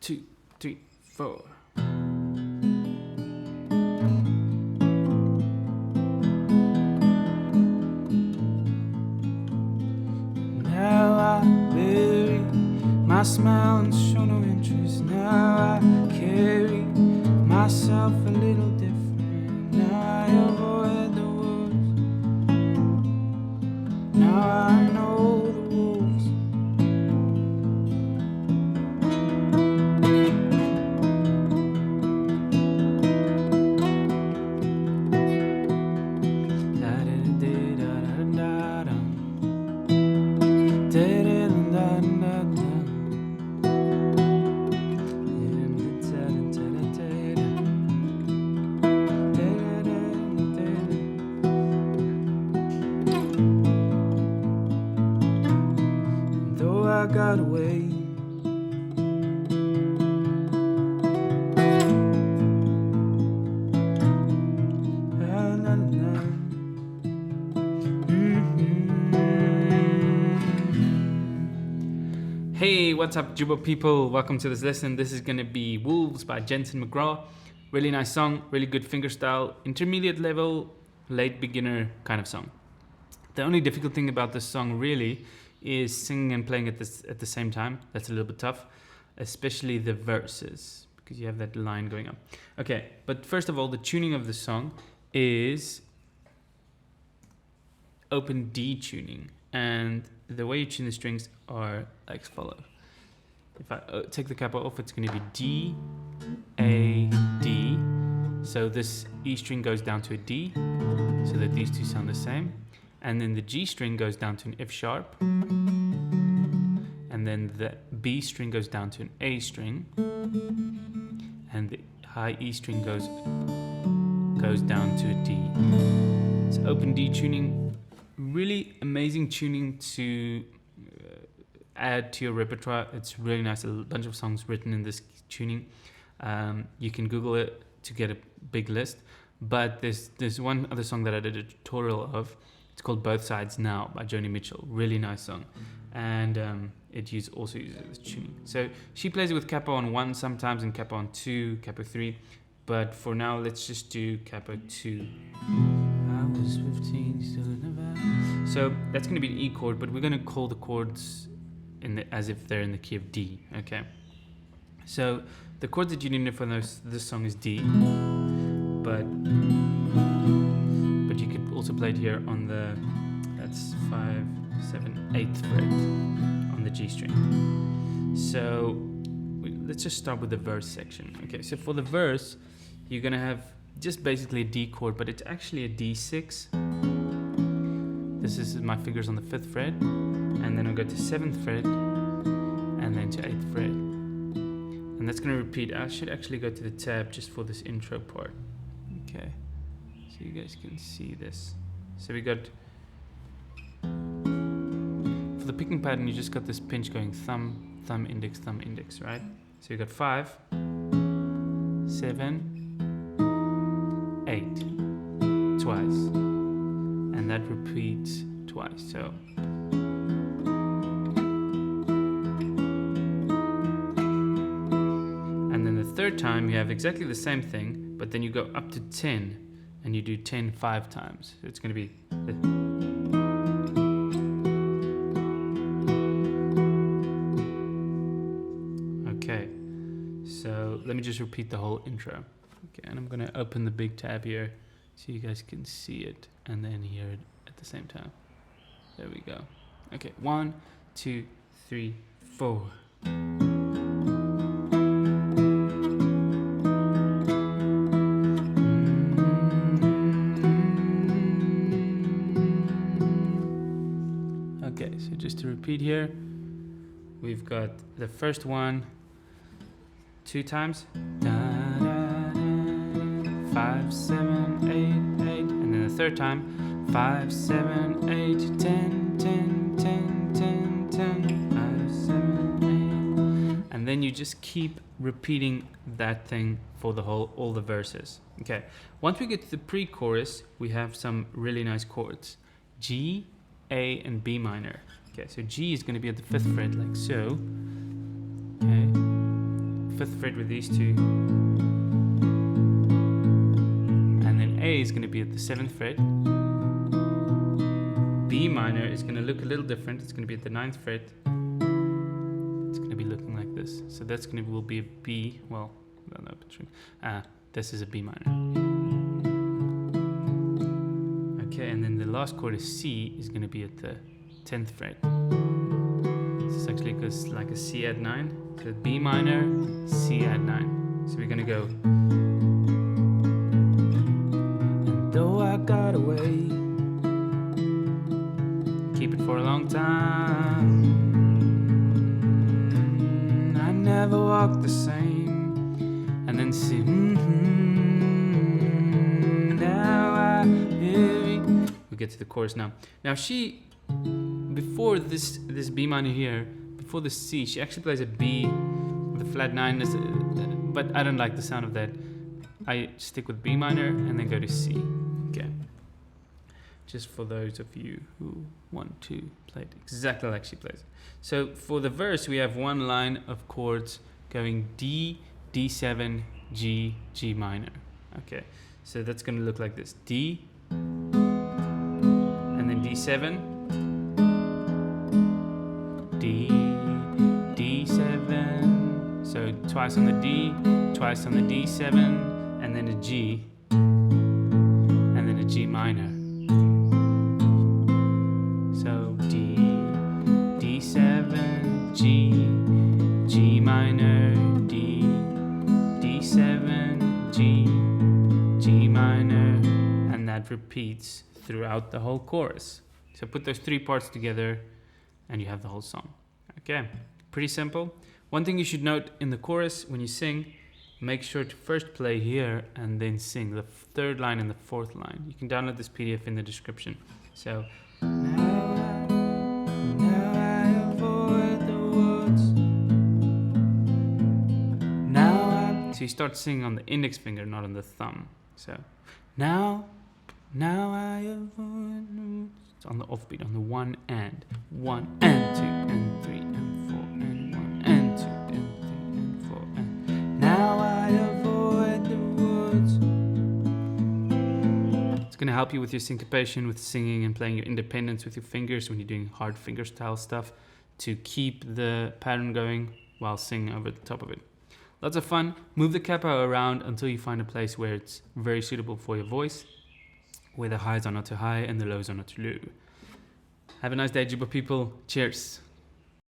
2, 3, 4. Now I bury my smile and show no interest. Now I carry myself a little different. Now I avoid the woods. Now I know the wolves. Though I got away, la, la, la. Hey, what's up, Jooba people? Welcome to this lesson. This is going to be Wolves by Jensen McRae. Really nice song, really good fingerstyle, intermediate level, late beginner kind of song. The only difficult thing about this song really is singing and playing at the same time. That's a little bit tough, especially the verses, because you have that line going up. Okay, but first of all, the tuning of the song is open D tuning, and the way you tune the strings are like follow. If I take the capo off, it's going to be D, A, D. So this E string goes down to a D, so that these two sound the same. And then the G string goes down to an F sharp. And then the B string goes down to an A string. And the high E string goes down to a D. It's open D tuning. Really amazing tuning to add to your repertoire. It's really nice. A bunch of songs written in this tuning. You can Google it to get a big list. But there's one other song that I did a tutorial of. It's called Both Sides Now by Joni Mitchell. Really nice song. And it also uses this tuning. So she plays it with capo on 1 sometimes and capo on 2, capo 3. But for now, let's just do capo 2. I was 15, still in Nevada. So that's going to be an E chord, but we're going to call the chords as if they're in the key of D. Okay. So the chords that you need for this song is D. But you could also play it here on that's 5, 7, 8th fret on the G string. So let's just start with the verse section. Okay, so for the verse, you're gonna have just basically a D chord, but it's actually a D6. This is my fingers on the 5th fret, and then I'll go to 7th fret, and then to 8th fret. And that's gonna repeat. I should actually go to the tab just for this intro part. Okay. So you guys can see this. So we got, for the picking pattern, you just got this pinch going thumb, index, right? So you got 5, 7, 8, twice. And that repeats twice, so. And then the third time, you have exactly the same thing, but then you go up to 10. And you do 10 5 times. So it's going to be. Okay. So let me just repeat the whole intro. Okay, and I'm going to open the big tab here so you guys can see it and then hear it at the same time. There we go. Okay, 1, 2, 3, 4. Okay, so just to repeat here, we've got the first one 2 times, 5, 7, 8, 8, and then the third time, 5, 7, 8, 10, 10, 10, 10, 10, 5, 7, 8, and then you just keep repeating that thing for all the verses. Okay, once we get to the pre-chorus, we have some really nice chords, G, A, and B minor. Okay, so G is going to be at the 5th fret, like so. Okay, 5th fret with these two. And then A is going to be at the 7th fret. B minor is going to look a little different. It's going to be at the 9th fret. It's going to be looking like this. So that's going to will be a B. Well, I don't know. This is a B minor. Okay, and then the last chord is C is going to be at the 10th fret. This actually goes like a C add 9. So B minor, C add 9. So we're going to go. And though I got away, keep it for a long time, I never walked the same. And then C. Now I hear you. We get to the chorus now. Now she, before this B minor here, before the C, she actually plays a B with a flat 9, but I don't like the sound of that. I stick with B minor and then go to C. Okay. Just for those of you who want to play it exactly like she plays it. So for the verse, we have one line of chords going D, D7, G, G minor. Okay, so that's going to look like this. D, and then D7, D, D7. So twice on the D, twice on the D7, and then a G, and then a G minor. So D, D7, G, G minor, D, D7, G, G minor, and that repeats throughout the whole chorus. So put those three parts together and you have the whole song. Okay, pretty simple. One thing you should note in the chorus when you sing, make sure to first play here and then sing the third line and the fourth line. You can download this PDF in the description. So now I avoid the woods. So you start singing on the index finger, not on the thumb. So now I avoid the woods. It's on the offbeat, on the 1 and 1 and 2 and 3 and 4 and 1 and 2 and 3 and 4 and now I avoid the woods. It's going to help you with your syncopation, with singing and playing your independence with your fingers when you're doing hard finger style stuff, to keep the pattern going while singing over the top of it. Lots of fun. Move the capo around until you find a place where it's very suitable for your voice, where the highs are not too high and the lows are not too low. Have a nice day, Jooba people. Cheers.